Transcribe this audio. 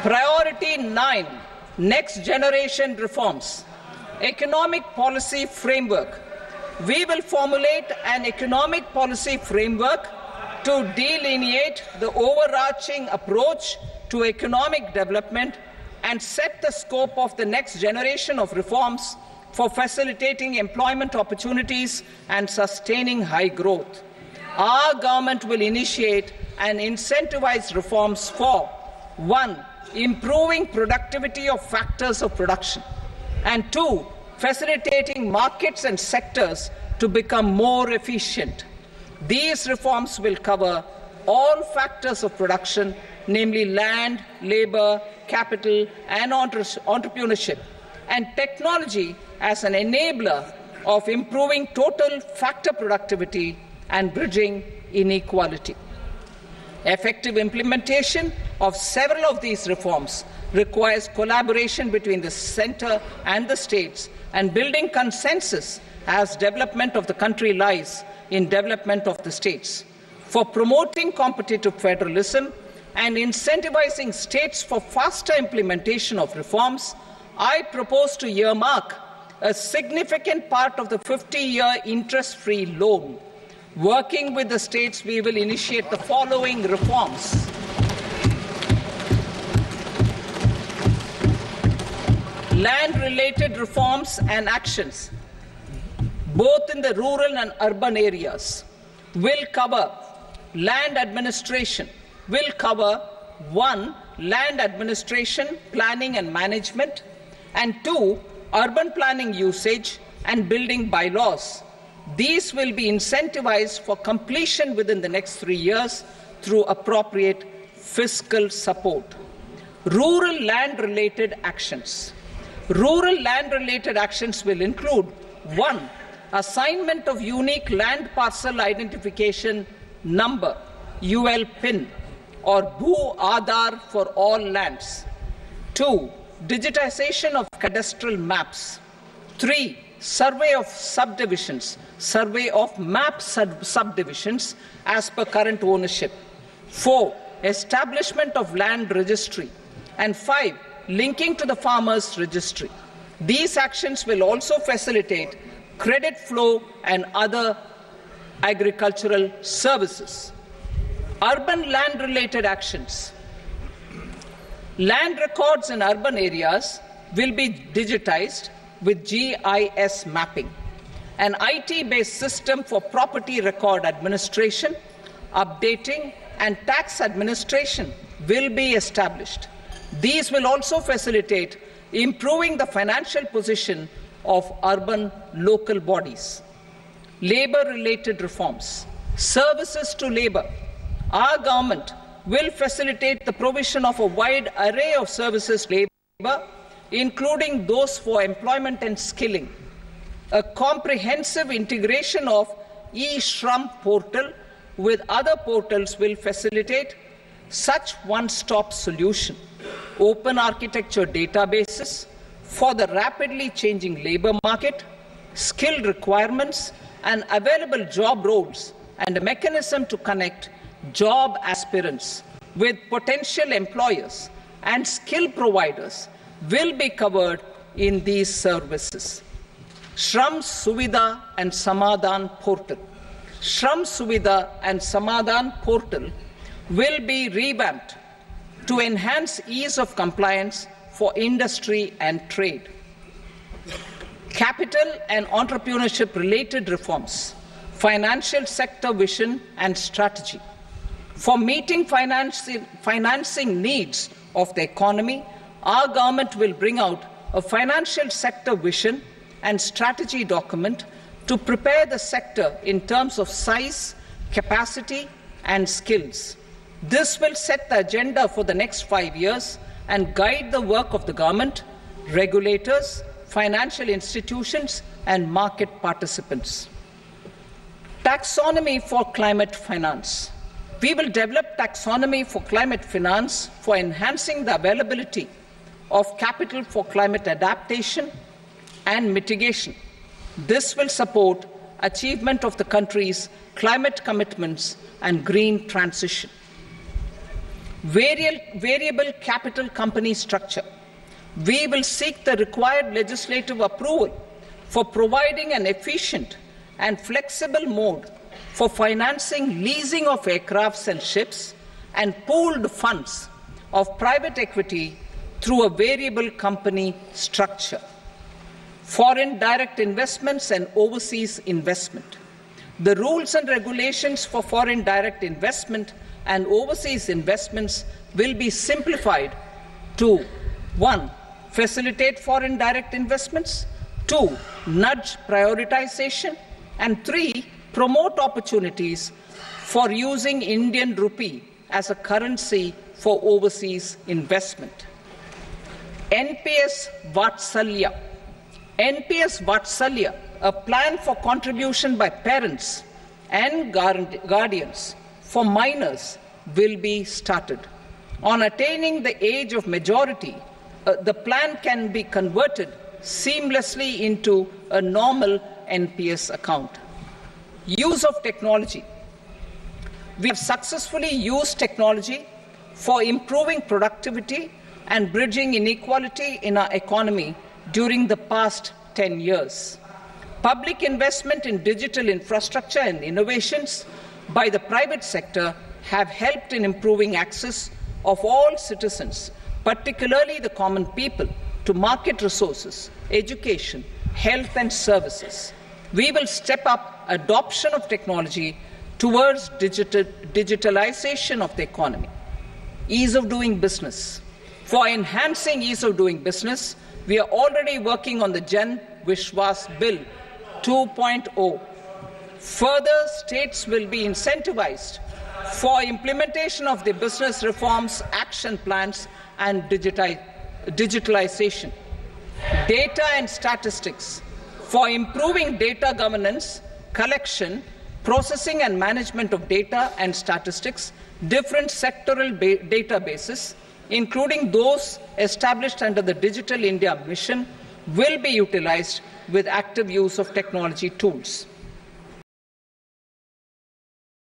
Priority 9, next generation reforms. Economic policy framework. We will formulate an economic policy framework to delineate the overarching approach to economic development and set the scope of the next generation of reforms for facilitating employment opportunities and sustaining high growth. Our government will initiate and incentivize reforms for 1. Improving productivity of factors of production, and 2. Facilitating markets and sectors to become more efficient. These reforms will cover all factors of production, namely land, labor, capital, and entrepreneurship, and technology as an enabler of improving total factor productivity and bridging inequality. Effective implementation of several of these reforms requires collaboration between the centre and the states, and building consensus as development of the country lies in development of the states. For promoting competitive federalism and incentivizing states for faster implementation of reforms, I propose to earmark a significant part of the 50-year interest-free loan. Working with the states, we will initiate the following reforms. Land-related reforms and actions, both in the rural and urban areas, will cover land administration, will cover 1. Land administration, planning and management, and 2. Urban planning usage and building bylaws. These will be incentivized for completion within the next 3 years through appropriate fiscal support. Rural land-related actions. Rural land-related actions will include 1. Assignment of unique land parcel identification number, UL PIN, or Bhu Aadhaar for all lands. 2. Digitization of cadastral maps. 3. Survey of subdivisions, survey of map subdivisions as per current ownership. 4. Establishment of land registry. And 5. Linking to the farmers registry. These actions will also facilitate credit flow and other agricultural services. Urban land-related actions. Land records in urban areas will be digitized with GIS mapping. An IT-based system for property record administration, updating, and tax administration will be established. These will also facilitate improving the financial position of urban local bodies. Labor-related reforms. Services to labor. Our government will facilitate the provision of a wide array of services to labor, including those for employment and skilling. A comprehensive integration of e-Shram portal with other portals will facilitate such one-stop solution. Open architecture databases for the rapidly changing labor market, skill requirements, and available job roles, and a mechanism to connect job aspirants with potential employers and skill providers will be covered in these services. Shram Suvidha and Samadhan portal. Shram Suvidha and Samadhan portal will be revamped to enhance ease of compliance for industry and trade. Capital and entrepreneurship related reforms. Financial sector vision and strategy. For meeting financing needs of the economy, our government will bring out a financial sector vision and strategy document to prepare the sector in terms of size, capacity, and skills. This will set the agenda for the next 5 years and guide the work of the government, regulators, financial institutions, and market participants. Taxonomy for climate finance. We will develop taxonomy for climate finance for enhancing the availability of capital for climate adaptation and mitigation. This will support achievement of the country's climate commitments and green transition. variable capital company structure. We will seek the required legislative approval for providing an efficient and flexible mode for financing leasing of aircrafts and ships and pooled funds of private equity through a variable company structure. Foreign direct investments and overseas investment. The rules and regulations for foreign direct investment and overseas investments will be simplified to 1. Facilitate foreign direct investments, 2. Nudge prioritization, and 3. Promote opportunities for using Indian rupee as a currency for overseas investment. NPS Vatsalya. NPS Vatsalya, a plan for contribution by parents and guardians for minors, will be started. On attaining the age of majority, the plan can be converted seamlessly into a normal NPS account. Use of technology. We have successfully used technology for improving productivity and bridging inequality in our economy during the past 10 years. Public investment in digital infrastructure and innovations by the private sector have helped in improving access of all citizens, particularly the common people, to market resources, education, health and services. We will step up adoption of technology towards digitalization of the economy. Ease of doing business. For enhancing ease of doing business, we are already working on the Jan Vishwas Bill 2.0. Further, states will be incentivized for implementation of the business reforms, action plans and digitalization. Data and statistics. For improving data governance, collection, processing and management of data and statistics, different sectoral databases, including those established under the Digital India Mission, will be utilized with active use of technology tools.